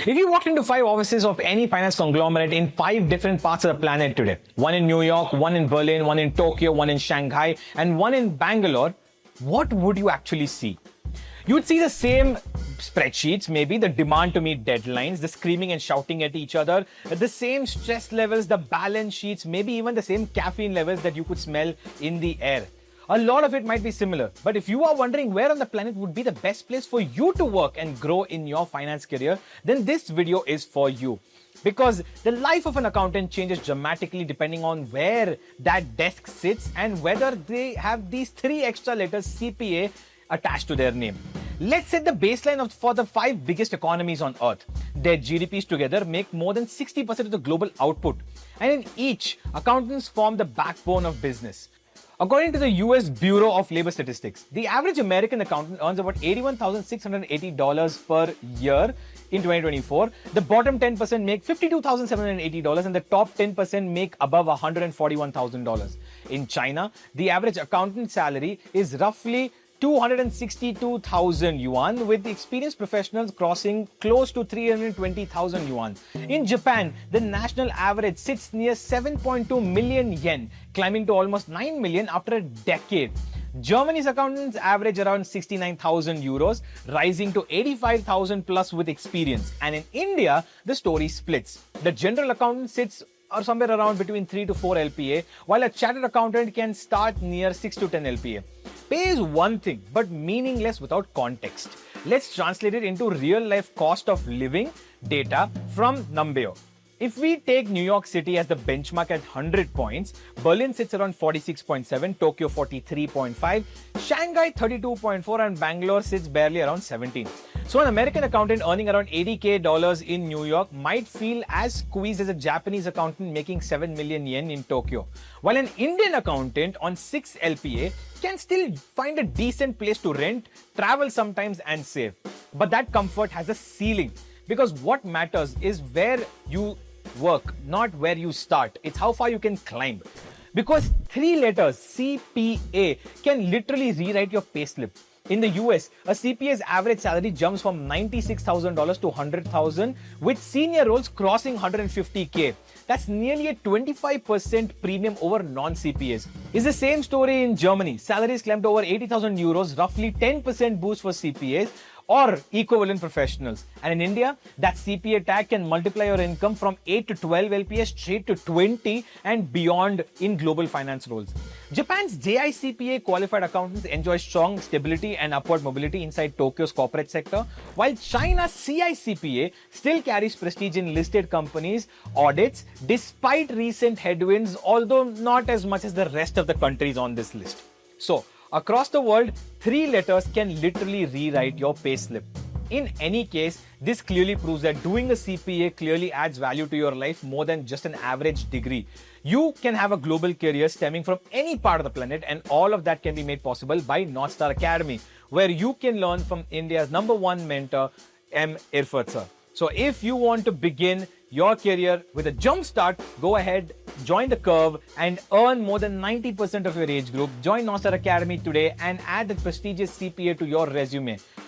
If you walked into 5 offices of any finance conglomerate in 5 different parts of the planet today, one in New York, one in Berlin, one in Tokyo, one in Shanghai, and one in Bangalore, what would you actually see? You would see the same spreadsheets, maybe the demand to meet deadlines, the screaming and shouting at each other, the same stress levels, the balance sheets, maybe even the same caffeine levels that you could smell in the air. A lot of it might be similar, but if you are wondering where on the planet would be the best place for you to work and grow in your finance career, then this video is for you. Because the life of an accountant changes dramatically depending on where that desk sits and whether they have these 3 extra letters CPA attached to their name. Let's set the baseline for the 5 biggest economies on earth. Their GDPs together make more than 60% of the global output. And in each, accountants form the backbone of business. According to the US Bureau of Labor Statistics, the average American accountant earns about $81,680 per year in 2024. The bottom 10% make $52,780 and the top 10% make above $141,000. In China, the average accountant salary is roughly 262,000 yuan, with experienced professionals crossing close to 320,000 yuan. In Japan, the national average sits near 7.2 million yen, climbing to almost 9 million after a decade. Germany's accountants average around 69,000 euros, rising to 85,000 plus with experience. And in India, the story splits. The general accountant sits somewhere around between 3 to 4 LPA, while a chartered accountant can start near 6 to 10 LPA. Pay is one thing, but meaningless without context. Let's translate it into real-life cost of living data from Numbeo. If we take New York City as the benchmark at 100 points, Berlin sits around 46.7, Tokyo 43.5, Shanghai 32.4, and Bangalore sits barely around 17. So an American accountant earning around $80K in New York might feel as squeezed as a Japanese accountant making 7 million yen in Tokyo, while an Indian accountant on 6 LPA can still find a decent place to rent, travel sometimes, and save. But that comfort has a ceiling, because what matters is where you work, not where you start. It's how far you can climb. Because 3 letters, CPA, can literally rewrite your payslip. In the US, a CPA's average salary jumps from $96,000 to $100,000, with senior roles crossing $150K. That's nearly a 25% premium over non-CPAs. It's the same story in Germany. Salaries climbed to over 80,000 euros, roughly 10% boost for CPAs or equivalent professionals. And in India, that CPA tag can multiply your income from 8 to 12 LPA straight to 20 and beyond in global finance roles. Japan's JICPA qualified accountants enjoy strong stability and upward mobility inside Tokyo's corporate sector, while China's CICPA still carries prestige in listed companies' audits despite recent headwinds, although not as much as the rest of the countries on this list. So, across the world, 3 letters can literally rewrite your payslip. In any case, this clearly proves that doing a CPA clearly adds value to your life more than just an average degree. You can have a global career stemming from any part of the planet, and all of that can be made possible by NorthStar Academy, where you can learn from India's #1 mentor, M. Irfat sir. So if you want to begin your career with a jump start, go ahead, join the curve, and earn more than 90% of your age group. Join NorthStar Academy today and add the prestigious CPA to your resume.